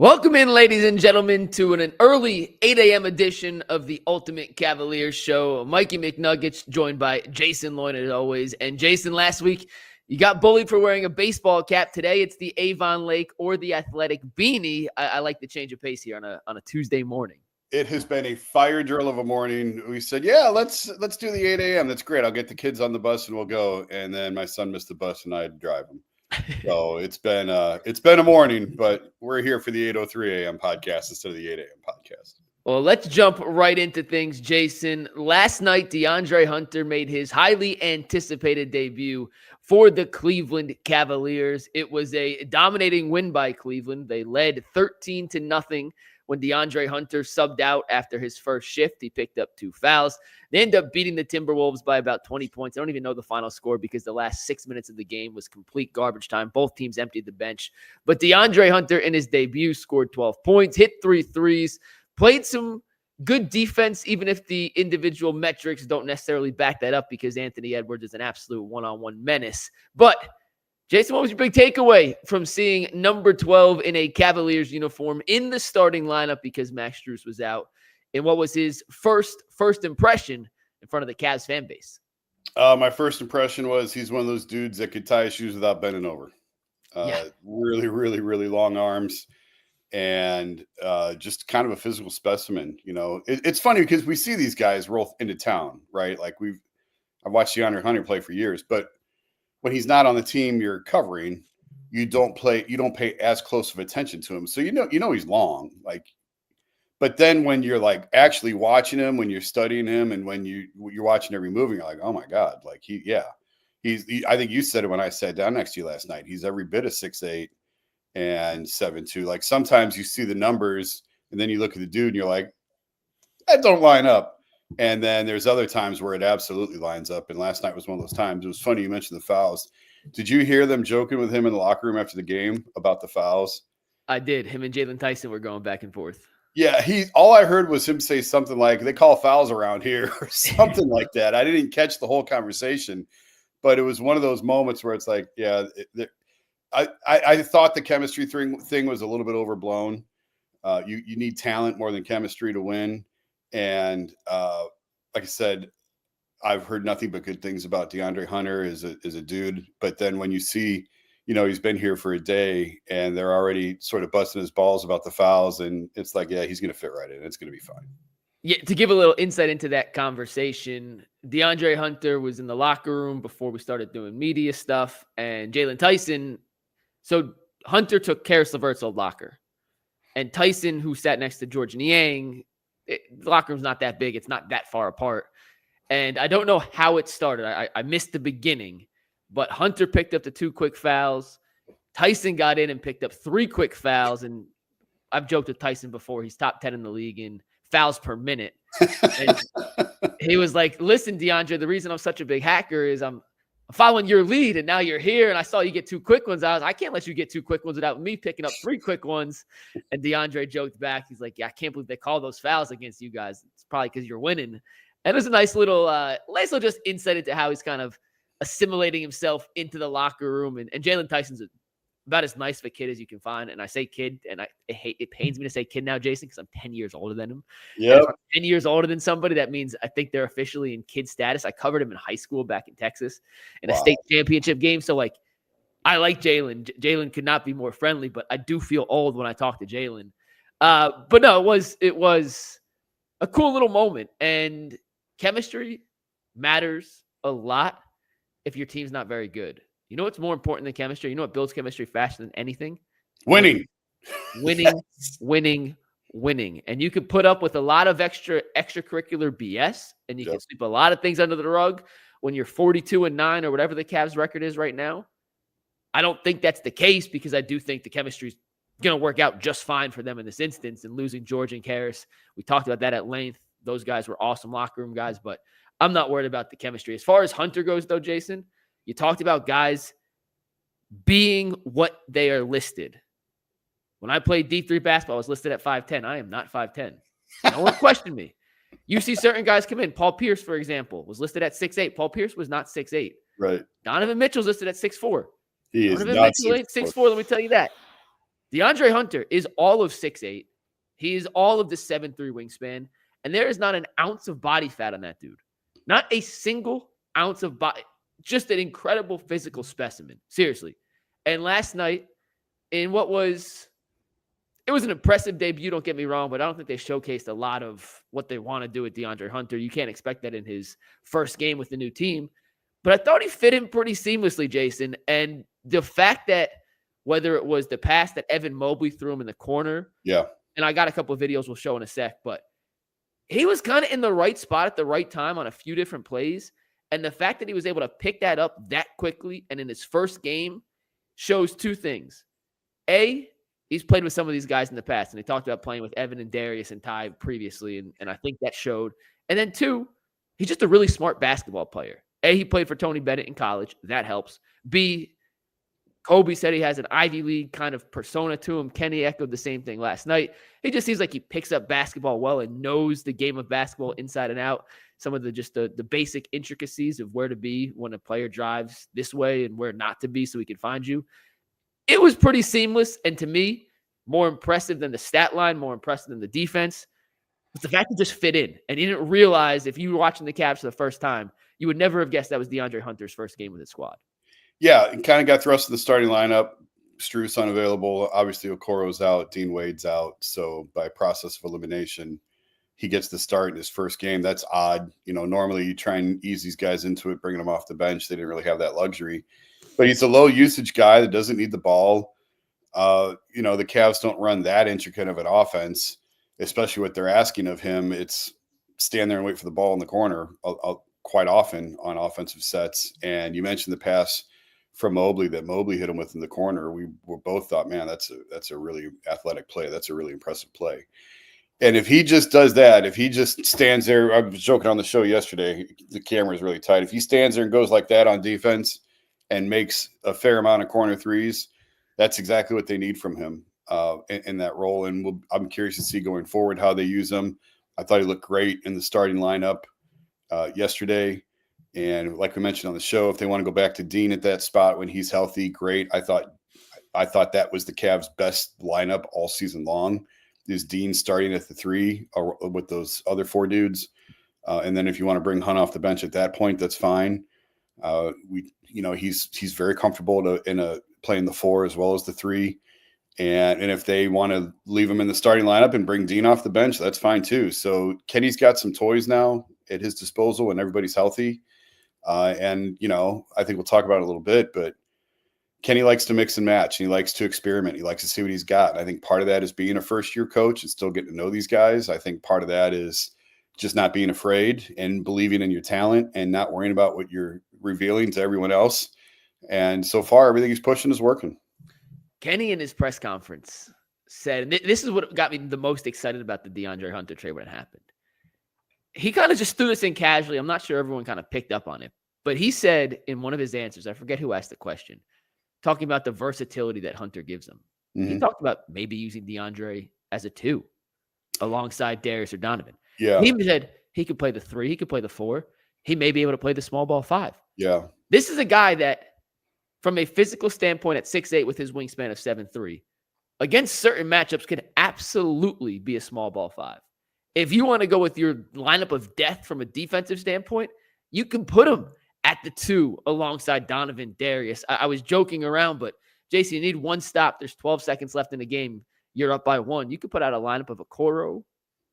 Welcome in, ladies and gentlemen, to an early 8 a.m. edition of the Ultimate Cavaliers Show. Mikey McNuggets joined by Jason Lloyd as always. And Jason, last week, you got bullied for wearing a baseball cap. Today, it's the Avon Lake or the Athletic beanie. I like the change of pace here on a Tuesday morning. It has been a fire drill of a morning. We said, yeah, let's do the 8 a.m. That's great. I'll get the kids on the bus and we'll go. And then my son missed the bus and I had to drive him. So it's been a morning, but we're here for the 8:03 a.m. podcast instead of the 8 a.m. podcast. Well, let's jump right into things, Jason. Last night, DeAndre Hunter made his highly anticipated debut for the Cleveland Cavaliers. It was a dominating win by Cleveland. They led 13-0 when DeAndre Hunter subbed out after his first shift. He picked up 2 fouls. They ended up beating the Timberwolves by about 20 points. I don't even know the final score because the last 6 minutes of the game was complete garbage time. Both teams emptied the bench. But DeAndre Hunter in his debut scored 12 points, hit 3 threes, played some good defense, even if the individual metrics don't necessarily back that up because Anthony Edwards is an absolute one-on-one menace. But Jason, what was your big takeaway from seeing number 12 in a Cavaliers uniform in the starting lineup because Max Strus was out? And what was his first impression in front of the Cavs fan base? My first impression was he's one of those dudes that could tie his shoes without bending over. Really, really, really long arms and just kind of a physical specimen. You know, it's funny because we see these guys roll into town, right? Like I've watched DeAndre Hunter play for years, but when he's not on the team you're covering, you don't pay as close of attention to him. So you know he's long, but then when you're like actually watching him, when you're studying him, and when you're watching every move, you're like, oh my God, like I think you said it when I sat down next to you last night. He's every bit of 6'8" and 7'2". Like sometimes you see the numbers and then you look at the dude and you're like, that don't line up. And then there's other times where it absolutely lines up. And last night was one of those times. It was funny you mentioned the fouls. Did you hear them joking with him in the locker room after the game about the fouls? I did. Him and Jalen Tyson were going back and forth. Yeah, all I heard was him say something like, they call fouls around here or something like that. I didn't catch the whole conversation, but it was one of those moments where it's like, yeah, I thought the chemistry thing was a little bit overblown. You need talent more than chemistry to win. And like I said, I've heard nothing but good things about DeAndre Hunter as a dude. But then when you see, he's been here for a day and they're already sort of busting his balls about the fouls, and it's like, yeah, he's going to fit right in. It's going to be fine. Yeah, to give a little insight into that conversation, DeAndre Hunter was in the locker room before we started doing media stuff, and Jalen Tyson. So Hunter took Caris LeVert's old locker, and Tyson, who sat next to George Niang, the locker room's not that big. It's not that far apart. And I don't know how it started. I missed the beginning, but Hunter picked up the 2 quick fouls. Tyson got in and picked up 3 quick fouls. And I've joked with Tyson before. He's top 10 in the league in fouls per minute. And he was like, listen, DeAndre, the reason I'm such a big hacker is I'm following your lead, and now you're here, and I saw you get 2 quick ones. I can't let you get 2 quick ones without me picking up 3 quick ones. And DeAndre joked back. He's like, yeah, I can't believe they call those fouls against you guys. It's probably because you're winning. And it was a nice little just insight into how he's kind of assimilating himself into the locker room. And Jalen Tyson's about as nice of a kid as you can find. And I say kid, and it pains me to say kid now, Jason, because I'm 10 years older than him. Yeah, 10 years older than somebody, that means I think they're officially in kid status. I covered him in high school back in Texas in a state championship game. So, I like Jalen. Jalen could not be more friendly, but I do feel old when I talk to Jalen. But no, it was a cool little moment. And chemistry matters a lot if your team's not very good. You know what's more important than chemistry? You know what builds chemistry faster than anything? Winning. Winning. And you can put up with a lot of extracurricular BS, and you can sweep a lot of things under the rug when you're 42-9 or whatever the Cavs record is right now. I don't think that's the case because I do think the chemistry is going to work out just fine for them in this instance. And losing George and Caris, we talked about that at length. Those guys were awesome locker room guys, but I'm not worried about the chemistry. As far as Hunter goes, though, Jason, you talked about guys being what they are listed. When I played D3 basketball, I was listed at 5'10". I am not 5'10". No one questioned me. You see certain guys come in. Paul Pierce, for example, was listed at 6'8". Paul Pierce was not 6'8". Right. Donovan Mitchell's listed at 6'4". He is Donovan not Mitchell ain't 6'4", let me tell you that. DeAndre Hunter is all of 6'8". He is all of the 7'3" wingspan. And there is not an ounce of body fat on that dude. Not a single ounce of body. Just an incredible physical specimen. Seriously. And last night, in what was... It was an impressive debut, don't get me wrong, but I don't think they showcased a lot of what they want to do with DeAndre Hunter. You can't expect that in his first game with the new team. But I thought he fit in pretty seamlessly, Jason. And the fact that whether it was the pass that Evan Mobley threw him in the corner. Yeah. And I got a couple of videos we'll show in a sec, but he was kind of in the right spot at the right time on a few different plays. And the fact that he was able to pick that up that quickly and in his first game shows two things. A, he's played with some of these guys in the past, and they talked about playing with Evan and Darius and Ty previously, and I think that showed. And then two, he's just a really smart basketball player. A, he played for Tony Bennett in college. That helps. B, Koby said he has an Ivy League kind of persona to him. Kenny echoed the same thing last night. He just seems like he picks up basketball well and knows the game of basketball inside and out. Some of the basic intricacies of where to be when a player drives this way and where not to be so he can find you. It was pretty seamless, and to me, more impressive than the stat line, more impressive than the defense, was the fact he just fit in. And you didn't realize, if you were watching the Cavs for the first time, you would never have guessed that was DeAndre Hunter's first game with his squad. Yeah, it kind of got thrust in the starting lineup. Strus unavailable. Obviously, Okoro's out. Dean Wade's out. So by process of elimination, he gets the start in his first game. That's odd. Normally you try and ease these guys into it, bringing them off the bench. They didn't really have that luxury. But he's a low usage guy that doesn't need the ball. The Cavs don't run that intricate of an offense, especially what they're asking of him. It's stand there and wait for the ball in the corner quite often on offensive sets. And you mentioned the pass from Mobley that Mobley hit him with in the corner. We were both thought, man, that's a really athletic play. That's a really impressive play. And if he just does that, if he just stands there, I was joking on the show yesterday, the camera is really tight. If he stands there and goes like that on defense and makes a fair amount of corner threes, that's exactly what they need from him in that role. And I'm curious to see going forward how they use him. I thought he looked great in the starting lineup yesterday. And like we mentioned on the show, if they want to go back to Dean at that spot when he's healthy, great. I thought that was the Cavs' best lineup all season long. Is Dean starting at the 3 with those other 4 dudes. And then if you want to bring Hunt off the bench at that point, that's fine. He's very comfortable playing the 4 as well as the 3. And if they want to leave him in the starting lineup and bring Dean off the bench, that's fine too. So Kenny's got some toys now at his disposal when everybody's healthy. I think we'll talk about it a little bit, but Kenny likes to mix and match, and he likes to experiment. He likes to see what he's got. And I think part of that is being a first-year coach and still getting to know these guys. I think part of that is just not being afraid and believing in your talent and not worrying about what you're revealing to everyone else. And so far, everything he's pushing is working. Kenny in his press conference said, and this is what got me the most excited about the DeAndre Hunter trade when it happened. He kind of just threw this in casually. I'm not sure everyone kind of picked up on it. But he said in one of his answers, I forget who asked the question, talking about the versatility that Hunter gives him. Mm-hmm. He talked about maybe using DeAndre as a 2 alongside Darius or Donovan. Yeah. He said he could play the 3. He could play the 4. He may be able to play the small ball 5. Yeah. This is a guy that, from a physical standpoint at 6'8" with his wingspan of 7'3", against certain matchups could absolutely be a small ball 5. If you want to go with your lineup of death from a defensive standpoint, you can put him at the 2 alongside Donovan, Darius. I was joking around, but Jason, you need one stop. There's 12 seconds left in the game. You're up by 1. You could put out a lineup of Okoro,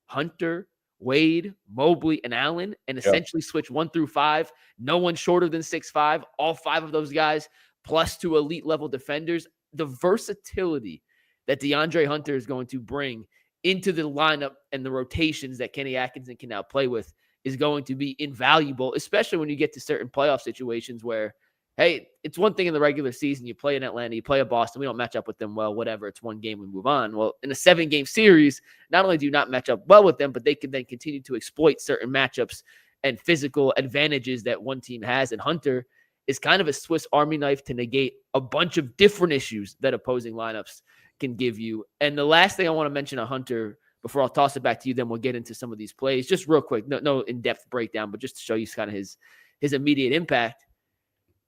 Hunter, Wade, Mobley, and Allen, and essentially switch 1 through 5. No one shorter than 6'5". All 5 of those guys, plus 2 elite level defenders. The versatility that DeAndre Hunter is going to bring into the lineup and the rotations that Kenny Atkinson can now play with is going to be invaluable, especially when you get to certain playoff situations where, hey, it's one thing in the regular season. You play in Atlanta, you play at Boston. We don't match up with them well, whatever. It's one game, we move on. Well, in a 7-game series, not only do you not match up well with them, but they can then continue to exploit certain matchups and physical advantages that one team has. And Hunter is kind of a Swiss Army knife to negate a bunch of different issues that opposing lineups can give you. And the last thing I want to mention on Hunter before I'll toss it back to you, then we'll get into some of these plays, just real quick, no in-depth breakdown, but just to show you kind of his immediate impact,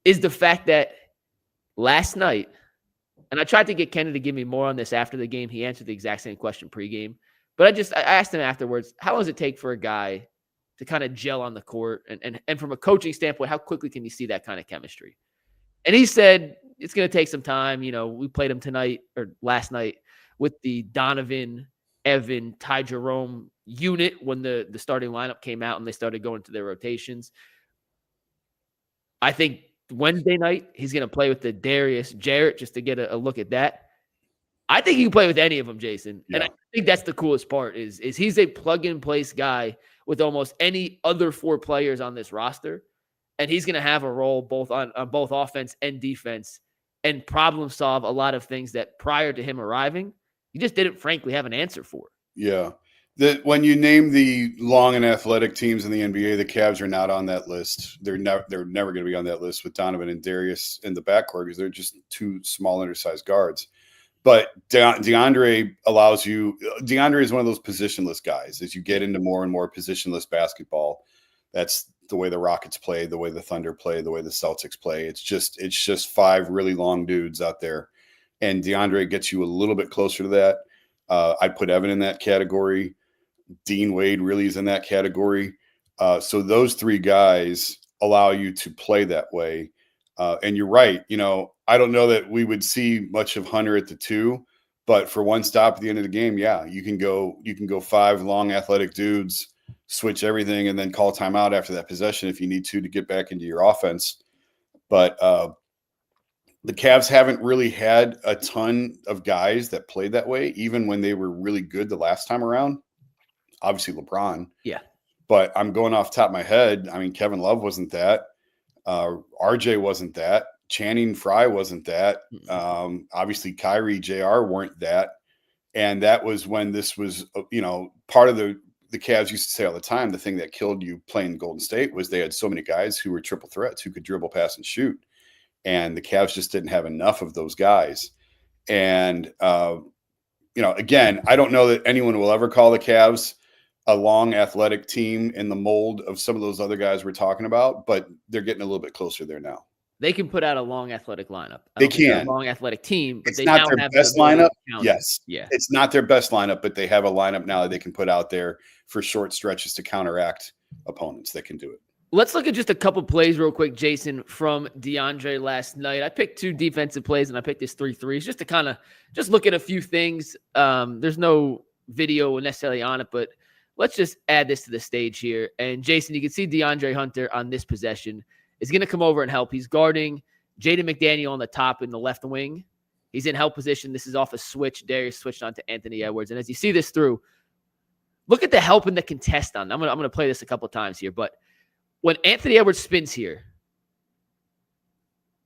is the fact that last night And I tried to get Kenny to give me more on this after the game. He answered the exact same question pregame. But I asked him afterwards, how long does it take for a guy to kind of gel on the court? And from a coaching standpoint, how quickly can you see that kind of chemistry? And he said, it's going to take some time. You know, we played him tonight or last night with the Donovan, Evan, Ty Jerome unit when the starting lineup came out and they started going to their rotations. I think Wednesday night, he's going to play with the Darius, Jarrett, just to get a look at that. I think he can play with any of them, Jason. Yeah. And I think that's the coolest part is he's a plug-and-place guy with almost any other 4 players on this roster. And he's going to have a role both on both offense and defense and problem solve a lot of things that prior to him arriving, you just didn't frankly have an answer for. Yeah. When you name the long and athletic teams in the NBA, the Cavs are not on that list. They're never going to be on that list with Donovan and Darius in the backcourt because they're just 2 small, undersized guards. But DeAndre allows you – DeAndre is one of those positionless guys. As you get into more and more positionless basketball, that's the way the Rockets play, the way the Thunder play, the way the Celtics play. It's just 5 really long dudes out there. And DeAndre gets you a little bit closer to that. I'd put Evan in that category. Dean Wade really is in that category. So those 3 guys allow you to play that way. And you're right. You know, I don't know that we would see much of Hunter at the 2, but for one stop at the end of the game, yeah, you can go 5 long athletic dudes, switch everything, and then call timeout after that possession if you need to get back into your offense. But the Cavs haven't really had a ton of guys that played that way, even when they were really good the last time around. Obviously LeBron. Yeah. But I'm going off the top of my head. I mean, Kevin Love wasn't that. RJ wasn't that. Channing Frye wasn't that. Obviously Kyrie, JR weren't that. And that was when this was, part of the Cavs used to say all the time, the thing that killed you playing Golden State was they had so many guys who were triple threats who could dribble, pass, and shoot. And the Cavs just didn't have enough of those guys. And, again, I don't know that anyone will ever call the Cavs a long athletic team in the mold of some of those other guys we're talking about, but they're getting a little bit closer there now. They can put out a long athletic lineup. They can. A long athletic team. But it's not their best lineup. Yes. Yeah. It's not their best lineup, but they have a lineup now that they can put out there for short stretches to counteract opponents that can do it. Let's look at just a couple plays real quick, Jason, from DeAndre last night. I picked 2 defensive plays and I picked his 3 threes just to kind of just look at a few things. There's no video necessarily on it, but let's just add this to the stage here. And Jason, you can see DeAndre Hunter on this possession is going to come over and help. He's guarding Jaden McDaniel on the top in the left wing. He's in help position. This is off a switch. Darius switched on to Anthony Edwards. And as you see this through, look at the help in the contest on. I'm going to play this a couple times here, but when Anthony Edwards spins here,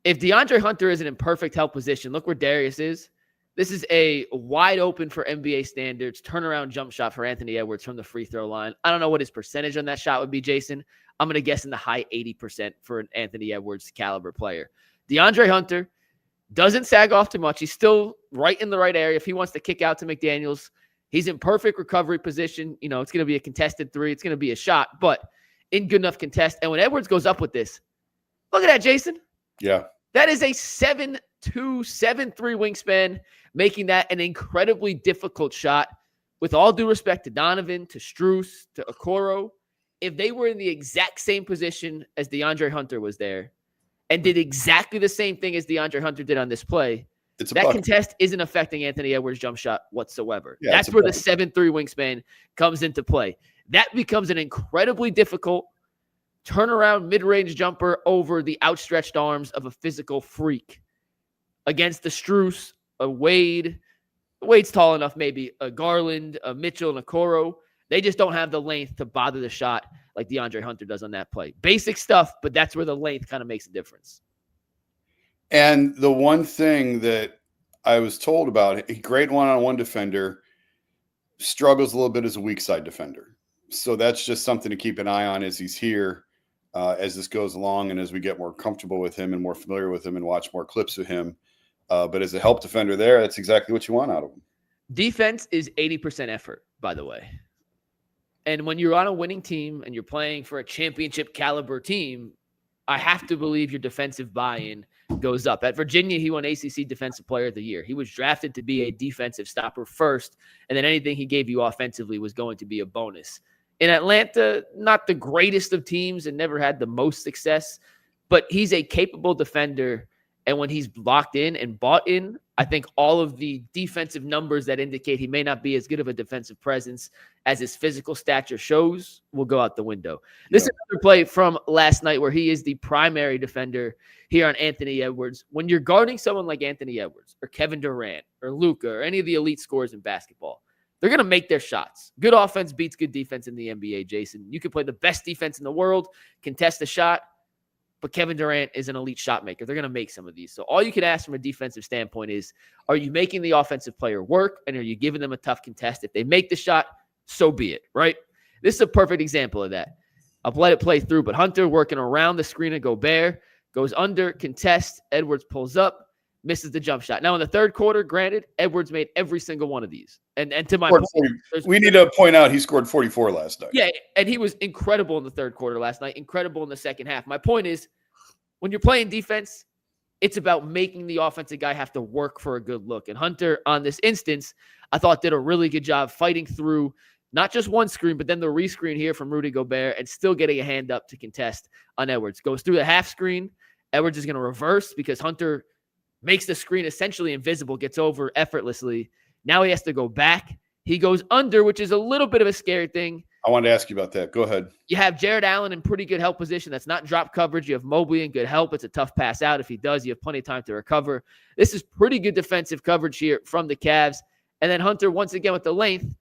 if DeAndre Hunter isn't in perfect help position, look where Darius is. This is a wide open for NBA standards turnaround jump shot for Anthony Edwards from the free throw line. I don't know what his percentage on that shot would be, Jason. I'm going to guess in the high 80% for an Anthony Edwards caliber player. DeAndre Hunter doesn't sag off too much. He's still right in the right area. If he wants to kick out to McDaniels, he's in perfect recovery position. You know, it's going to be a contested 3. It's going to be a shot, but in good enough contest. And when Edwards goes up with this, look at that, Jason. Yeah. That is a 7'2", 7'3" wingspan, making that an incredibly difficult shot. With all due respect to Donovan, to Strus, to Okoro, if they were in the exact same position as DeAndre Hunter was there and did exactly the same thing as DeAndre Hunter did on this play, that contest isn't affecting Anthony Edwards' jump shot whatsoever. Yeah, that's where the 7'3" wingspan comes into play. That becomes an incredibly difficult turnaround mid-range jumper over the outstretched arms of a physical freak against the Strus, a Wade. Wade's tall enough, maybe a Garland, a Mitchell, and a Okoro. They just don't have the length to bother the shot like DeAndre Hunter does on that play. Basic stuff, but that's where the length kind of makes a difference. And the one thing that I was told about, a great one-on-one defender, struggles a little bit as a weak side defender. So that's just something to keep an eye on as he's here, as this goes along and as we get more comfortable with him and more familiar with him and watch more clips of him. But as a help defender there, that's exactly what you want out of him. Defense is 80% effort, by the way. And when you're on a winning team and you're playing for a championship caliber team, I have to believe your defensive buy-in goes up. At Virginia, he won ACC Defensive Player of the Year. He was drafted to be a defensive stopper first, and then anything he gave you offensively was going to be a bonus. In Atlanta, not the greatest of teams and never had the most success, but he's a capable defender. And when he's locked in and bought in, I think all of the defensive numbers that indicate he may not be as good of a defensive presence as his physical stature shows will go out the window. This is another play from last night where he is the primary defender here on Anthony Edwards. When you're guarding someone like Anthony Edwards or Kevin Durant or Luka or any of the elite scorers in basketball, they're going to make their shots. Good offense beats good defense in the NBA, Jason. You can play the best defense in the world, contest a shot, but Kevin Durant is an elite shot maker. They're going to make some of these. So all you can ask from a defensive standpoint is, are you making the offensive player work, and are you giving them a tough contest? If they make the shot, so be it, right? This is a perfect example of that. I'll let it play through, but Hunter working around the screen of Gobert, goes under, contest, Edwards pulls up, misses the jump shot. Now in the third quarter, granted, Edwards made every single one of these. And to my point, we need to point out he scored 44 last night. Yeah, and he was incredible in the third quarter last night, incredible in the second half. My point is, when you're playing defense, it's about making the offensive guy have to work for a good look. And Hunter, on this instance, I thought did a really good job fighting through not just one screen, but then the rescreen here from Rudy Gobert and still getting a hand up to contest on Edwards. Goes through the half screen. Edwards is going to reverse because Hunter makes the screen essentially invisible, gets over effortlessly. Now he has to go back. He goes under, which is a little bit of a scary thing. I wanted to ask you about that. Go ahead. You have Jarrett Allen in pretty good help position. That's not drop coverage. You have Mobley in good help. It's a tough pass out. If he does, you have plenty of time to recover. This is pretty good defensive coverage here from the Cavs. And then Hunter, once again, with the length.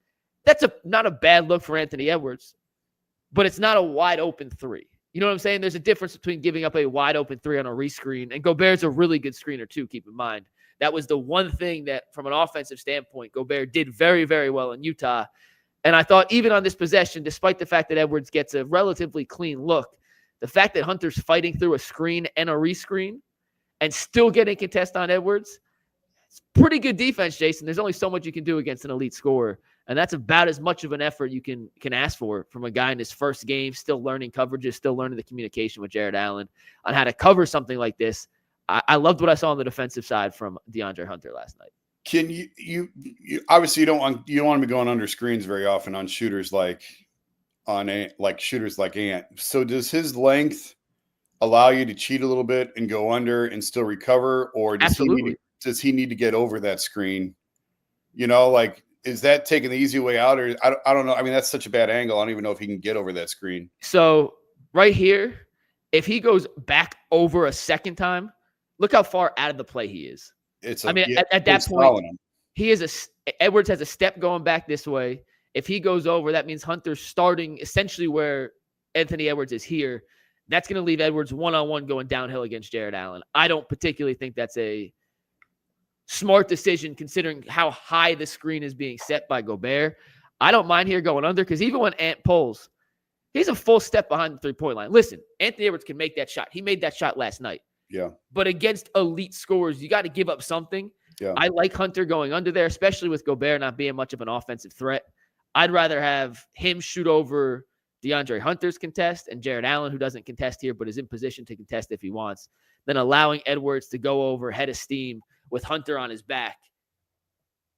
That's not a bad look for Anthony Edwards, but it's not a wide open three. You know what I'm saying? There's a difference between giving up a wide open three on a rescreen, and Gobert's a really good screener too, keep in mind. That was the one thing that, from an offensive standpoint, Gobert did very, very well in Utah. And I thought even on this possession, despite the fact that Edwards gets a relatively clean look, the fact that Hunter's fighting through a screen and a rescreen and still getting contest on Edwards, it's pretty good defense, Jason. There's only so much you can do against an elite scorer. And that's about as much of an effort you can ask for from a guy in his first game, still learning coverages, still learning the communication with Jarrett Allen on how to cover something like this. I loved what I saw on the defensive side from DeAndre Hunter last night. Can you obviously you don't want to be going under screens very often on shooters like shooters like Ant. So does his length allow you to cheat a little bit and go under and still recover, or does he need to get over that screen? You know, like, is that taking the easy way out, or I don't know. I mean, that's such a bad angle. I don't even know if he can get over that screen. So right here, if he goes back over a second time, look how far out of the play he is. At that point, Edwards has a step going back this way. If he goes over, that means Hunter's starting essentially where Anthony Edwards is here. That's going to leave Edwards one-on-one going downhill against Jarrett Allen. I don't particularly think that's a smart decision considering how high the screen is being set by Gobert. I don't mind here going under because even when Ant pulls, he's a full step behind the three-point line. Listen, Anthony Edwards can make that shot. He made that shot last night. Yeah. But against elite scorers, you got to give up something. Yeah. I like Hunter going under there, especially with Gobert not being much of an offensive threat. I'd rather have him shoot over DeAndre Hunter's contest and Jarrett Allen, who doesn't contest here but is in position to contest if he wants, than allowing Edwards to go over head of steam with Hunter on his back.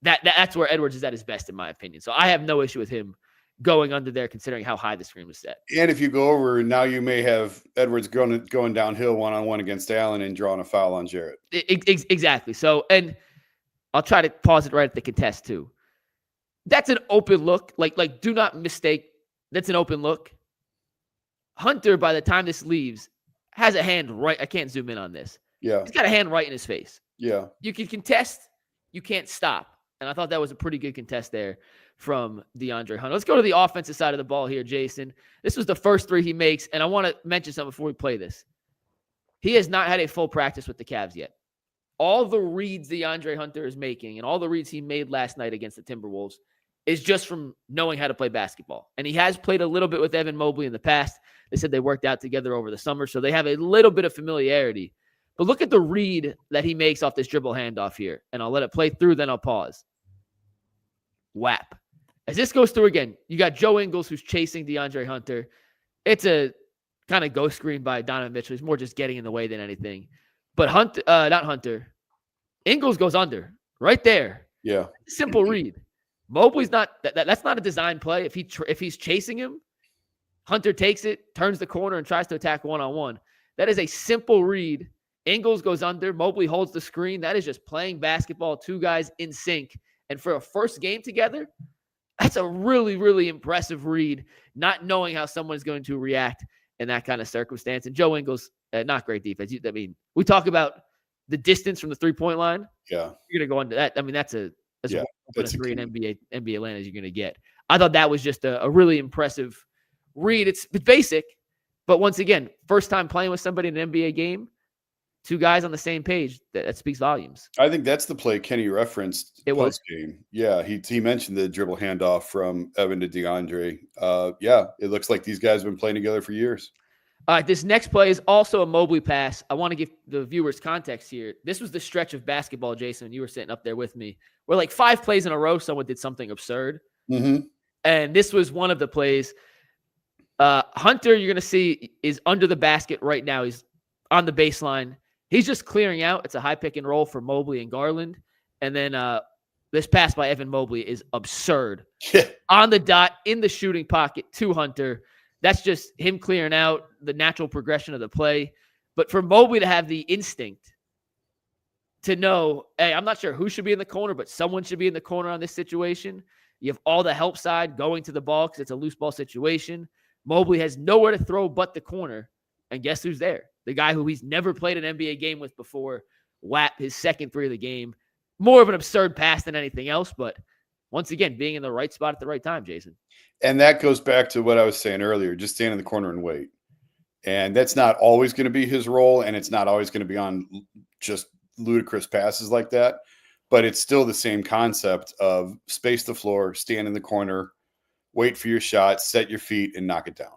That's where Edwards is at his best, in my opinion. So I have no issue with him going under there, considering how high the screen was set. And if you go over, now you may have Edwards going downhill one-on-one against Allen and drawing a foul on Jarrett. Exactly. So, and I'll try to pause it right at the contest too. That's an open look. Like, do not mistake. That's an open look. Hunter, by the time this leaves, has a hand right. I can't zoom in on this. Yeah. He's got a hand right in his face. Yeah. You can contest. You can't stop. And I thought that was a pretty good contest there from DeAndre Hunter. Let's go to the offensive side of the ball here, Jason. This was the first three he makes, and I want to mention something before we play this. He has not had a full practice with the Cavs yet. All the reads DeAndre Hunter is making and all the reads he made last night against the Timberwolves is just from knowing how to play basketball. And he has played a little bit with Evan Mobley in the past. They said they worked out together over the summer, so they have a little bit of familiarity. But look at the read that he makes off this dribble handoff here. And I'll let it play through, then I'll pause. Whap. As this goes through again, you got Joe Ingles who's chasing DeAndre Hunter. It's a kind of ghost screen by Donovan Mitchell. He's more just getting in the way than anything. But not Hunter. Ingles goes under right there. Yeah. Simple read. Mobley's not that's not a design play. If he's chasing him, Hunter takes it, turns the corner, and tries to attack one-on-one. That is a simple read. Ingles goes under. Mobley holds the screen. That is just playing basketball, two guys in sync. And for a first game together, that's a really, really impressive read, not knowing how someone's going to react in that kind of circumstance. And Joe Ingles, not great defense. I mean, we talk about the distance from the three-point line. Yeah. You're going to go into that. I mean, that's a three in NBA land as you're going to get. I thought that was just a really impressive read. It's basic, but once again, first time playing with somebody in an NBA game, two guys on the same page, that speaks volumes. I think that's the play Kenny referenced post-game. Yeah, he mentioned the dribble handoff from Evan to DeAndre. Yeah, it looks like these guys have been playing together for years. All right, this next play is also a Mobley pass. I want to give the viewers context here. This was the stretch of basketball, Jason, you were sitting up there with me, where like 5 plays in a row, someone did something absurd. Mm-hmm. And this was one of the plays. Hunter, you're going to see, is under the basket right now. He's on the baseline. He's just clearing out. It's a high pick and roll for Mobley and Garland. And then this pass by Evan Mobley is absurd. On the dot, in the shooting pocket to Hunter. That's just him clearing out, the natural progression of the play. But for Mobley to have the instinct to know, hey, I'm not sure who should be in the corner, but someone should be in the corner on this situation. You have all the help side going to the ball because it's a loose ball situation. Mobley has nowhere to throw but the corner. And guess who's there? The guy who he's never played an NBA game with before. Whap, his second 3 of the game. More of an absurd pass than anything else, but once again, being in the right spot at the right time, Jason. And that goes back to what I was saying earlier, just stand in the corner and wait. And that's not always going to be his role, and it's not always going to be on just ludicrous passes like that. But it's still the same concept of space the floor, stand in the corner, wait for your shot, set your feet, and knock it down.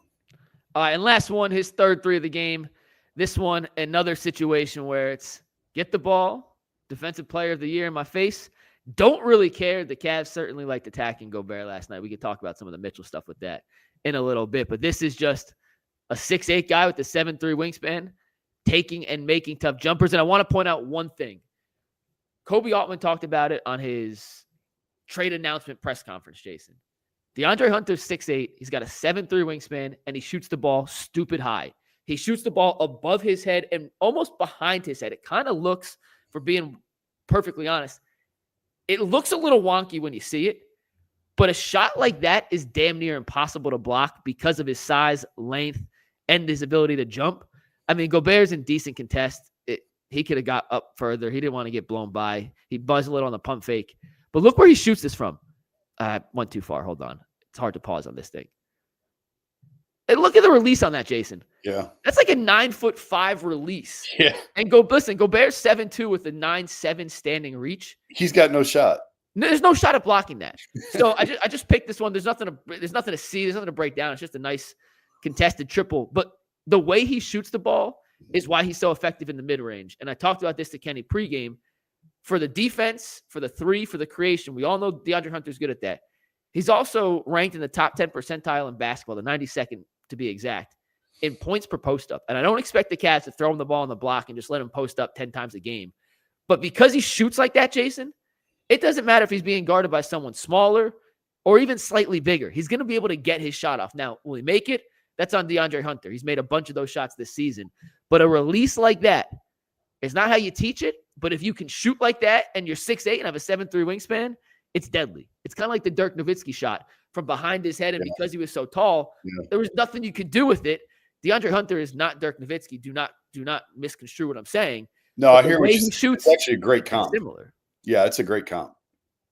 And last one, his third 3 of the game. This one, another situation where it's get the ball, defensive player of the year in my face. Don't really care. The Cavs certainly liked attacking Gobert last night. We could talk about some of the Mitchell stuff with that in a little bit. But this is just a 6'8" guy with a 7'3" wingspan taking and making tough jumpers. And I want to point out one thing. Koby Altman talked about it on his trade announcement press conference, Jason. DeAndre Hunter's 6'8". He's got a 7'3" wingspan, and he shoots the ball stupid high. He shoots the ball above his head and almost behind his head. It kind of looks, for being perfectly honest, it looks a little wonky when you see it, but a shot like that is damn near impossible to block because of his size, length, and his ability to jump. I mean, Gobert's in decent contest. He could have got up further. He didn't want to get blown by. He buzzed a little on the pump fake. But look where he shoots this from. Went too far. Hold on. It's hard to pause on this thing. And look at the release on that, Jason. Yeah. That's like a 9'5" release. Yeah. And Gobert's 7'2" with a 9'7" standing reach. He's got no shot. There's no shot at blocking that. So I just picked this one. There's nothing to see. There's nothing to break down. It's just a nice contested triple. But the way he shoots the ball is why he's so effective in the mid-range. And I talked about this to Kenny pregame. For the defense, for the 3, for the creation, we all know DeAndre Hunter's good at that. He's also ranked in the top 10 percentile in basketball, the 92nd to be exact, in points per post-up. And I don't expect the Cavs to throw him the ball on the block and just let him post up 10 times a game. But because he shoots like that, Jason, it doesn't matter if he's being guarded by someone smaller or even slightly bigger. He's going to be able to get his shot off. Now, will he make it? That's on DeAndre Hunter. He's made a bunch of those shots this season. But a release like that is not how you teach it. But if you can shoot like that and you're 6'8" and have a 7'3" wingspan, it's deadly. It's kind of like the Dirk Nowitzki shot from behind his head. And because he was so tall, there was nothing you could do with it. DeAndre Hunter is not Dirk Nowitzki. Do not misconstrue what I'm saying. No, but I hear what he shoots. It's actually a great comp. Similar. Yeah, it's a great comp.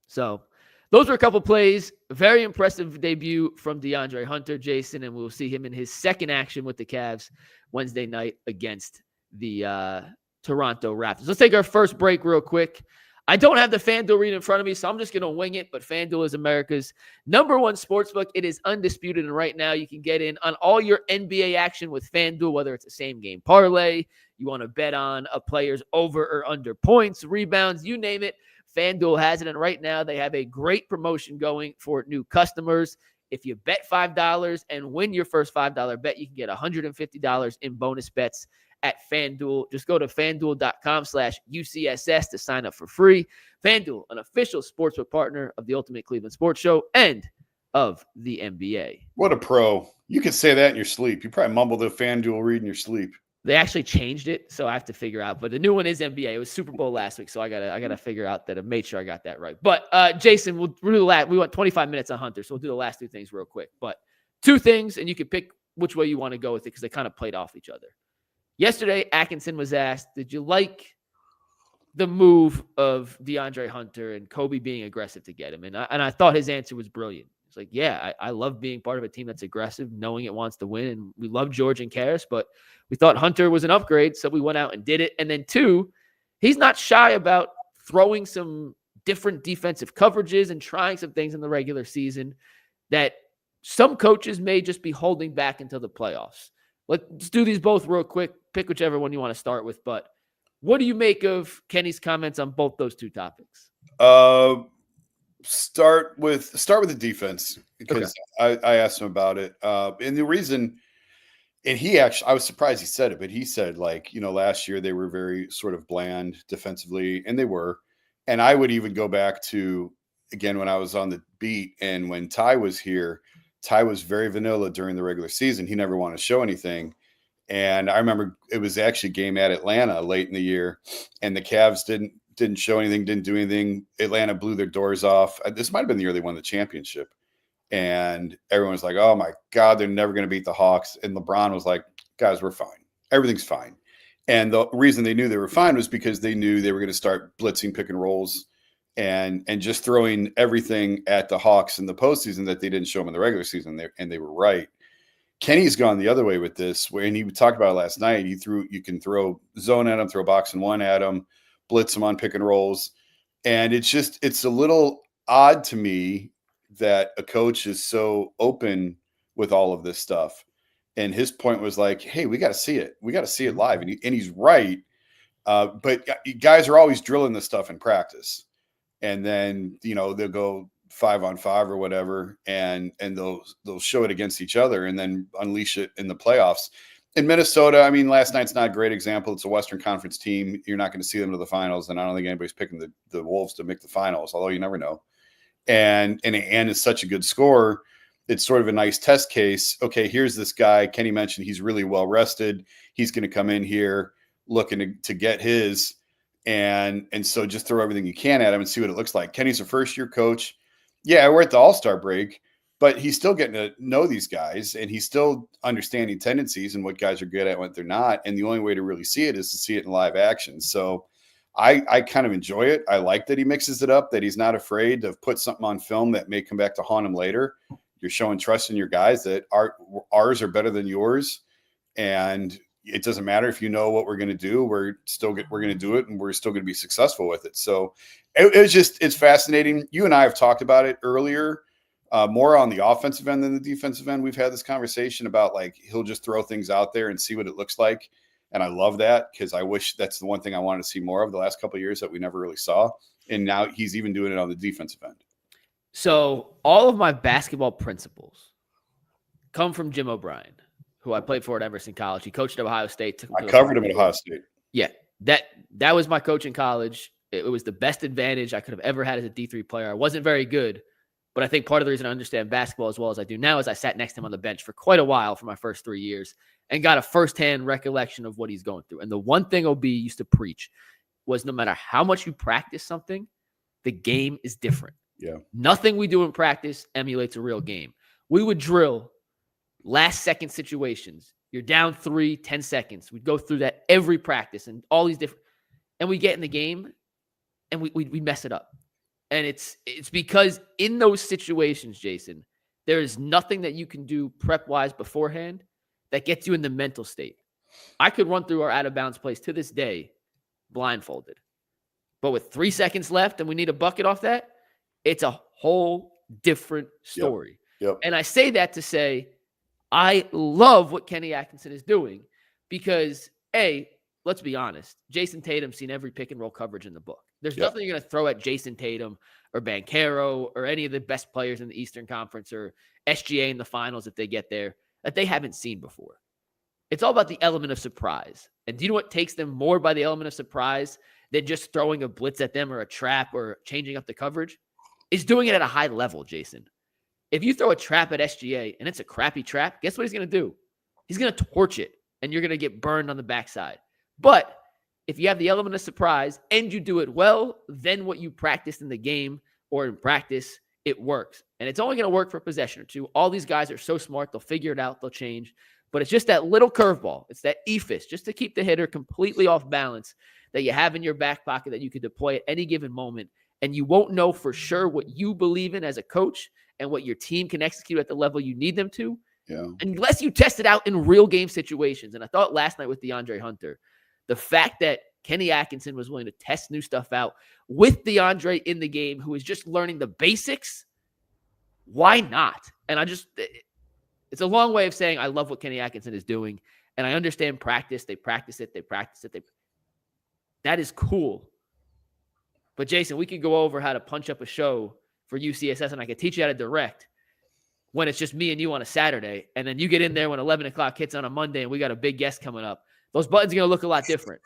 So those were a couple plays. Very impressive debut from DeAndre Hunter, Jason, and we'll see him in his second action with the Cavs Wednesday night against the Toronto Raptors. Let's take our first break real quick. I don't have the FanDuel read in front of me, so I'm just going to wing it, but FanDuel is America's #1 sportsbook. It is undisputed, and right now you can get in on all your NBA action with FanDuel, whether it's a same-game parlay, you want to bet on a player's over or under points, rebounds, you name it, FanDuel has it, and right now they have a great promotion going for new customers. If you bet $5 and win your first $5 bet, you can get $150 in bonus bets at FanDuel. Just go to FanDuel.com/UCSS to sign up for free. FanDuel, an official sportsbook partner of the Ultimate Cleveland Sports Show and of the NBA. What a pro. You could say that in your sleep. You probably mumble the FanDuel read in your sleep. They actually changed it, so I have to figure out. But the new one is NBA. It was Super Bowl last week, so I gotta figure out that I made sure I got that right. But Jason, we'll do the last. We went 25 minutes on Hunter, so we'll do the last two things real quick. But two things, and you can pick which way you want to go with it because they kind of played off each other. Yesterday, Atkinson was asked, "Did you like the move of DeAndre Hunter and Koby being aggressive to get him?" And I thought his answer was brilliant. It's like, yeah, I love being part of a team that's aggressive, knowing it wants to win. And we love George and Caris, but we thought Hunter was an upgrade, so we went out and did it. And then two, he's not shy about throwing some different defensive coverages and trying some things in the regular season that some coaches may just be holding back until the playoffs. Let's do these both real quick. Pick whichever one you want to start with. But what do you make of Kenny's comments on both those two topics? Start with the defense because I asked him about it. And the reason, and I was surprised he said it, but he said, like, last year they were very sort of bland defensively, and they were. And I would even go back to, again, when I was on the beat and when Ty was here, Ty was very vanilla during the regular season. He never wanted to show anything. And I remember it was actually a game at Atlanta late in the year, and the Cavs didn't show anything, didn't do anything. Atlanta blew their doors off. This might have been the year they won the championship. And everyone was like, oh my God, they're never going to beat the Hawks. And LeBron was like, guys, we're fine. Everything's fine. And the reason they knew they were fine was because they knew they were going to start blitzing pick and rolls and just throwing everything at the Hawks in the postseason that they didn't show them in the regular season. And they were right. Kenny's gone the other way with this, and he talked about it last night. You can throw zone at him, throw box and one at him, blitz them on pick and rolls. And it's a little odd to me that a coach is so open with all of this stuff. And his point was like, hey, we got to see it. We got to see it live. And he's right. But guys are always drilling this stuff in practice. And then, they'll go 5-on-5 or whatever, and they'll show it against each other and then unleash it in the playoffs. In Minnesota, I mean, last night's not a great example. It's a Western Conference team. You're not going to see them to the finals, and I don't think anybody's picking the Wolves to make the finals, although you never know. And is such a good scorer. It's sort of a nice test case. Okay, here's this guy. Kenny mentioned he's really well rested. He's going to come in here looking to get his, and so just throw everything you can at him and see what it looks like. Kenny's a first-year coach. Yeah, we're at the All-Star break, but he's still getting to know these guys, and he's still understanding tendencies and what guys are good at and what they're not. And the only way to really see it is to see it in live action. So I kind of enjoy it. I like that he mixes it up, that he's not afraid to put something on film that may come back to haunt him later. You're showing trust in your guys that ours are better than yours, and it doesn't matter if you know what we're going to do. We're going to do it, and we're still going to be successful with it. So it's fascinating. You and I have talked about it earlier, more on the offensive end than the defensive end. We've had this conversation about, like, he'll just throw things out there and see what it looks like. And I love that because I wish that's the one thing I wanted to see more of the last couple of years that we never really saw. And now he's even doing it on the defensive end. So all of my basketball principles come from Jim O'Brien, who I played for at Emerson College. He coached at Ohio State. I covered him at Ohio State. Yeah, that was my coach in college. It was the best advantage I could have ever had as a D3 player. I wasn't very good, but I think part of the reason I understand basketball as well as I do now is I sat next to him on the bench for quite a while for my first 3 years and got a firsthand recollection of what he's going through. And the one thing OB used to preach was no matter how much you practice something, the game is different. Yeah. Nothing we do in practice emulates a real game. We would drill last second situations. You're down 3, 10 seconds. We'd go through that every practice and all these different, and we get in the game and we mess it up. And it's because in those situations, Jason, there is nothing that you can do prep-wise beforehand that gets you in the mental state. I could run through our out-of-bounds plays to this day blindfolded. But with 3 seconds left and we need a bucket off that, it's a whole different story. Yep. And I say that to say I love what Kenny Atkinson is doing because, A, let's be honest, Jason Tatum's seen every pick and roll coverage in the book. There's nothing you're going to throw at Jason Tatum or Banchero or any of the best players in the Eastern Conference or SGA in the finals if they get there that they haven't seen before. It's all about the element of surprise. And do you know what takes them more by the element of surprise than just throwing a blitz at them or a trap or changing up the coverage? Is doing it at a high level, Jason. If you throw a trap at SGA and it's a crappy trap, guess what he's going to do? He's going to torch it, and you're going to get burned on the backside. But if you have the element of surprise and you do it well, then what you practiced in the game or in practice, it works. And it's only going to work for a possession or two. All these guys are so smart. They'll figure it out. They'll change. But it's just that little curveball. It's that ephus, just to keep the hitter completely off balance that you have in your back pocket that you can deploy at any given moment. And you won't know for sure what you believe in as a coach and what your team can execute at the level you need them to, unless you test it out in real game situations. And I thought last night with DeAndre Hunter, the fact that Kenny Atkinson was willing to test new stuff out with DeAndre in the game, who is just learning the basics, why not? And it's a long way of saying I love what Kenny Atkinson is doing, and I understand practice. They practice it. That is cool. But Jason, we could go over how to punch up a show for UCSS, and I could teach you how to direct when it's just me and you on a Saturday, and then you get in there when 11 o'clock hits on a Monday and we got a big guest coming up. Those buttons are going to look a lot different.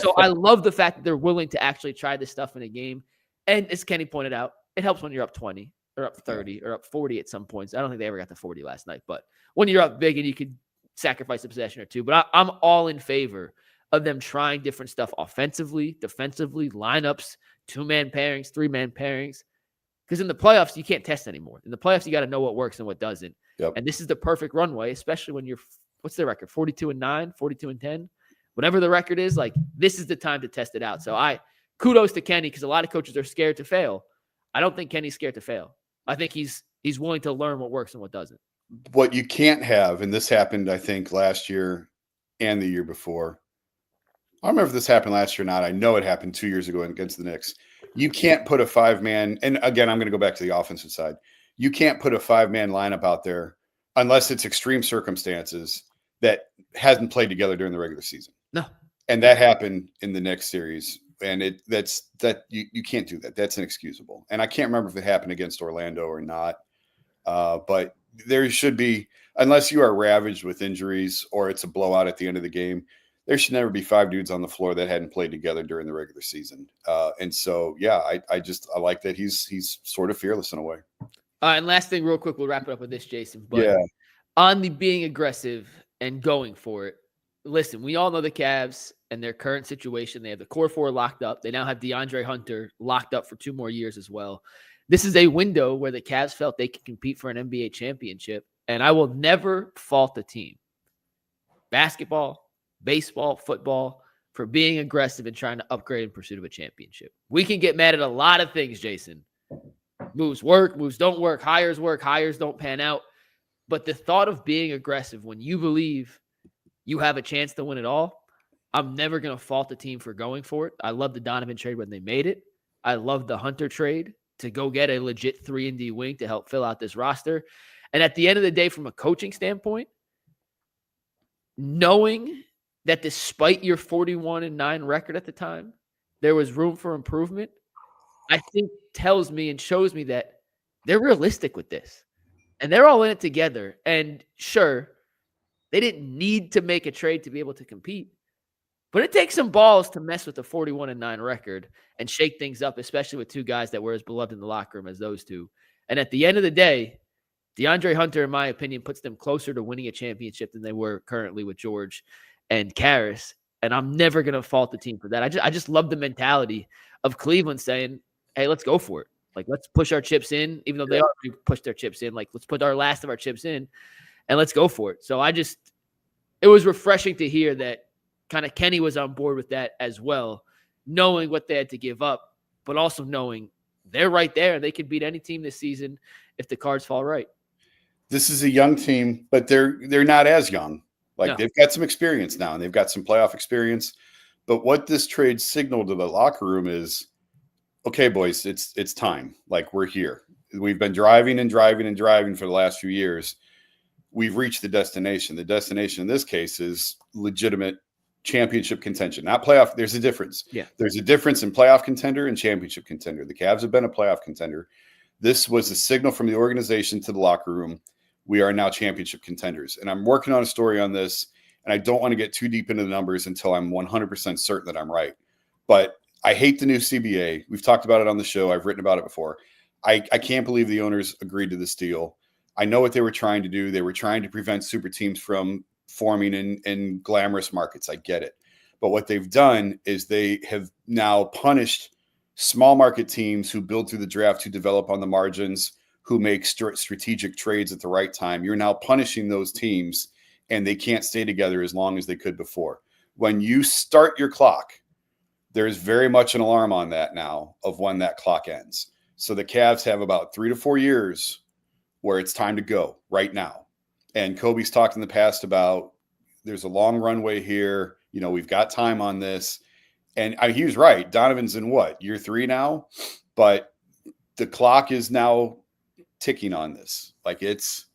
So I love the fact that they're willing to actually try this stuff in a game. And as Kenny pointed out, it helps when you're up 20 or up 30 or up 40 at some points. I don't think they ever got to 40 last night, but when you're up big and you could sacrifice a possession or two. But I'm all in favor of them trying different stuff offensively, defensively, lineups, 2-man pairings, 3-man pairings. Because in the playoffs, you can't test anymore. In the playoffs, you got to know what works and what doesn't. Yep. And this is the perfect runway, especially when you're, what's the record? 42-9, 42-10, whatever the record is. Like, this is the time to test it out. So kudos to Kenny, because a lot of coaches are scared to fail. I don't think Kenny's scared to fail. I think he's willing to learn what works and what doesn't. What you can't have, and this happened, I think, last year and the year before. I don't remember if this happened last year or not. I know it happened 2 years ago against the Knicks. You can't put a 5-man, and again, I'm going to go back to the offensive side. You can't put a 5-man lineup out there unless it's extreme circumstances that hasn't played together during the regular season. No. And that happened in the Knicks series. And you can't do that. That's inexcusable. And I can't remember if it happened against Orlando or not. But there should be, unless you are ravaged with injuries or it's a blowout at the end of the game, there should never be 5 dudes on the floor that hadn't played together during the regular season. And so, yeah, I like that he's sort of fearless in a way. And last thing real quick, we'll wrap it up with this, Jason. But on the being aggressive and going for it, listen, we all know the Cavs and their current situation. They have the core 4 locked up. They now have DeAndre Hunter locked up for 2 more years as well. This is a window where the Cavs felt they could compete for an NBA championship. And I will never fault the team, basketball, baseball, football, for being aggressive and trying to upgrade in pursuit of a championship. We can get mad at a lot of things, Jason. Moves work, moves don't work, hires don't pan out. But the thought of being aggressive when you believe you have a chance to win it all, I'm never going to fault the team for going for it. I love the Donovan trade when they made it. I love the Hunter trade to go get a legit 3-and-D wing to help fill out this roster. And at the end of the day, from a coaching standpoint, knowing that despite your 41-9 record at the time, there was room for improvement, I think tells me and shows me that they're realistic with this. And they're all in it together. And sure, they didn't need to make a trade to be able to compete. But it takes some balls to mess with the 41-9 record and shake things up, especially with 2 guys that were as beloved in the locker room as those 2. And at the end of the day, DeAndre Hunter, in my opinion, puts them closer to winning a championship than they were currently with George and Caris. And I'm never going to fault the team for that. I just love the mentality of Cleveland saying, hey, let's go for it. Like, let's push our chips in, even though they already pushed their chips in. Like, let's put our last of our chips in and let's go for it. So it was refreshing to hear that kind of Kenny was on board with that as well, knowing what they had to give up, but also knowing they're right there and they could beat any team this season if the cards fall right. This is a young team, but they're not as young. They've got some experience now and they've got some playoff experience. But what this trade signaled to the locker room is, okay, boys, it's time. Like, we're here. We've been driving for the last few years. We've reached the destination. The destination in this case is legitimate championship contention, not playoff. There's a difference. Yeah. There's a difference in playoff contender and championship contender. The Cavs have been a playoff contender. This was a signal from the organization to the locker room. We are now championship contenders. And I'm working on a story on this, and I don't want to get too deep into the numbers until I'm 100% certain that I'm right. But I hate the new CBA. We've talked about it on the show. I've written about it before. I can't believe the owners agreed to this deal. I know what they were trying to do. They were trying to prevent super teams from forming in glamorous markets. I get it. But what they've done is they have now punished small market teams who build through the draft, who develop on the margins, who make strategic trades at the right time. You're now punishing those teams, and they can't stay together as long as they could before. When you start your clock, there's very much an alarm on that now of when that clock ends. So the Cavs have about 3 to 4 years where it's time to go right now. And Kobe's talked in the past about there's a long runway here. You know, we've got time on this. And he was right. Donovan's in year 3 now? But the clock is now ticking on this. Like it's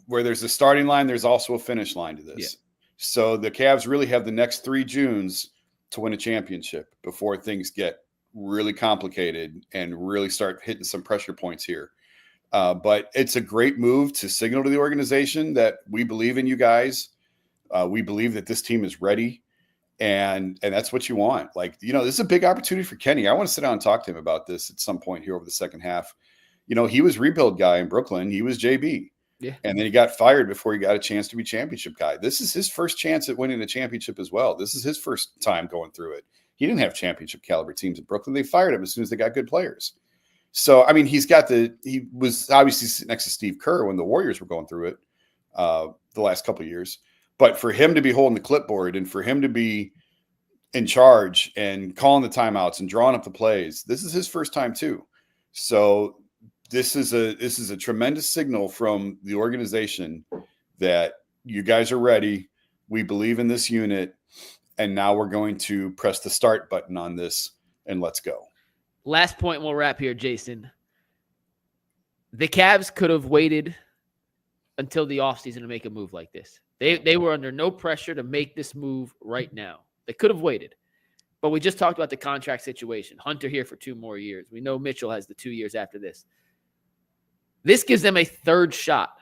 where there's a starting line, there's also a finish line to this. Yeah. So the Cavs really have the next 3 Junes to win a championship before things get really complicated and really start hitting some pressure points here. But it's a great move to signal to the organization that we believe in you guys. We believe that this team is ready, and that's what you want. Like, you know, this is a big opportunity for Kenny. I want to sit down and talk to him about this at some point here over the second half. You know, he was rebuild guy in Brooklyn. He was JB. Yeah. And then he got fired before he got a chance to be championship guy. This is his first chance at winning a championship as well. This is his first time going through it. He didn't have championship caliber teams in Brooklyn. They fired him as soon as they got good players. So, I mean, he was obviously sitting next to Steve Kerr when the Warriors were going through it the last couple of years. But for him to be holding the clipboard and for him to be in charge and calling the timeouts and drawing up the plays, this is his first time too. So this is a tremendous signal from the organization that you guys are ready. We believe in this unit. And now we're going to press the start button on this and let's go. Last point, we'll wrap here, Jason. The Cavs could have waited until the offseason to make a move like this. They were under no pressure to make this move right now. They could have waited. But we just talked about the contract situation. Hunter here for 2 more years. We know Mitchell has the 2 years after this. This gives them a third shot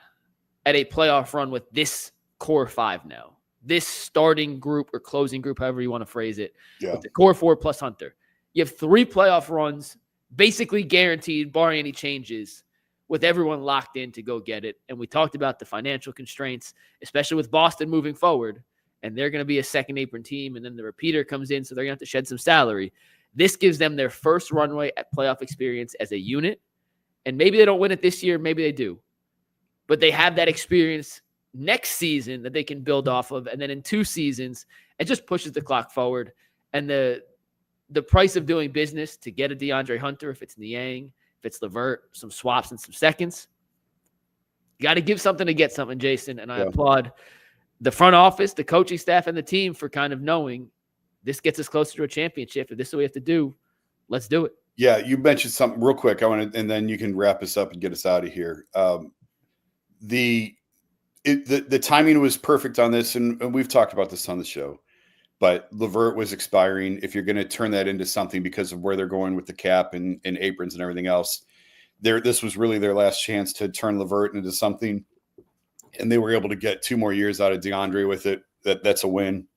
at a playoff run with this core 5 now. This starting group or closing group, however you want to phrase it, with the core 4 plus Hunter. You have 3 playoff runs, basically guaranteed, barring any changes, with everyone locked in to go get it. And we talked about the financial constraints, especially with Boston moving forward, and they're going to be a second apron team, and then the repeater comes in, so they're going to have to shed some salary. This gives them their first runway at playoff experience as a unit, and maybe they don't win it this year, maybe they do. But they have that experience next season that they can build off of, and then in 2 seasons, it just pushes the clock forward. And the price of doing business to get a DeAndre Hunter, if it's Niang, if it's LeVert, some swaps and some seconds, you got to give something to get something, Jason. And I applaud the front office, the coaching staff, and the team for kind of knowing this gets us closer to a championship. If this is what we have to do, let's do it. Yeah, you mentioned something real quick. And then you can wrap us up and get us out of here. The timing was perfect on this, and we've talked about this on the show. But LeVert was expiring. If you're going to turn that into something because of where they're going with the cap and aprons and everything else, this was really their last chance to turn LeVert into something. And they were able to get 2 more years out of DeAndre with it. That's a win.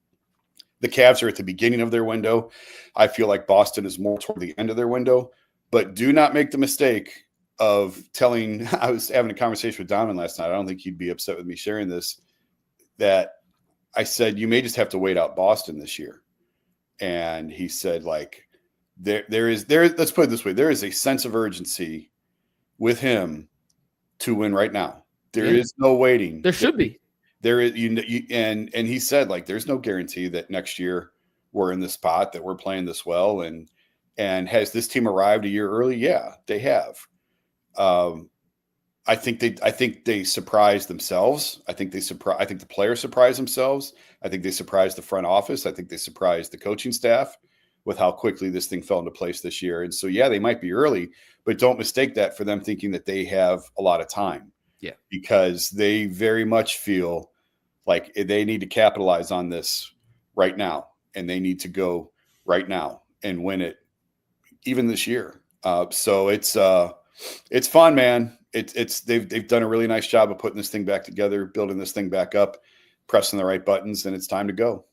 The Cavs are at the beginning of their window. I feel like Boston is more toward the end of their window. But do not make the mistake of telling – I was having a conversation with Donovan last night. I don't think he'd be upset with me sharing this, that I said, you may just have to wait out Boston this year. And he said, like, there is, let's put it this way. There is a sense of urgency with him to win right now. There is no waiting. There should be. There is, and he said, like, there's no guarantee that next year we're in this spot, that we're playing this well. And has this team arrived a year early? Yeah, they have. I think they surprised themselves. I think the players surprised themselves. I think they surprised the front office. I think they surprised the coaching staff with how quickly this thing fell into place this year. And so, yeah, they might be early, but don't mistake that for them thinking that they have a lot of time. Yeah, because they very much feel Like they need to capitalize on this right now, and they need to go right now and win it even this year. So it's fun, man. They've done a really nice job of putting this thing back together, building this thing back up, pressing the right buttons, and it's time to go.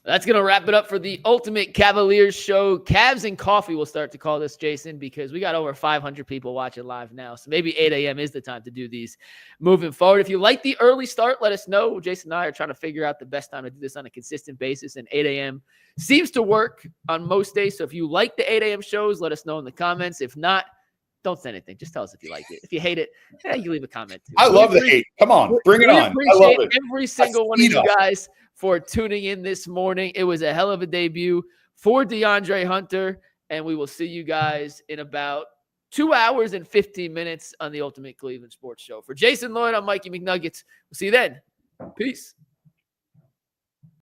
That's going to wrap it up for the Ultimate Cavaliers show. Cavs and Coffee will start to call this, Jason, because we got over 500 people watching live now. So maybe 8 a.m. is the time to do these moving forward. If you like the early start, let us know. Jason and I are trying to figure out the best time to do this on a consistent basis, and 8 a.m. seems to work on most days. So if you like the 8 a.m. shows, let us know in the comments. If not, don't say anything. Just tell us if you like it. If you hate it, you leave a comment too. I love the hate. Come on, bring it on. I love it. Every single one of you guys for tuning in this morning. It was a hell of a debut for DeAndre Hunter, and we will see you guys in about 2 hours and 15 minutes on the Ultimate Cleveland Sports Show. For Jason Lloyd, I'm Mikey McNuggets. We'll see you then. Peace.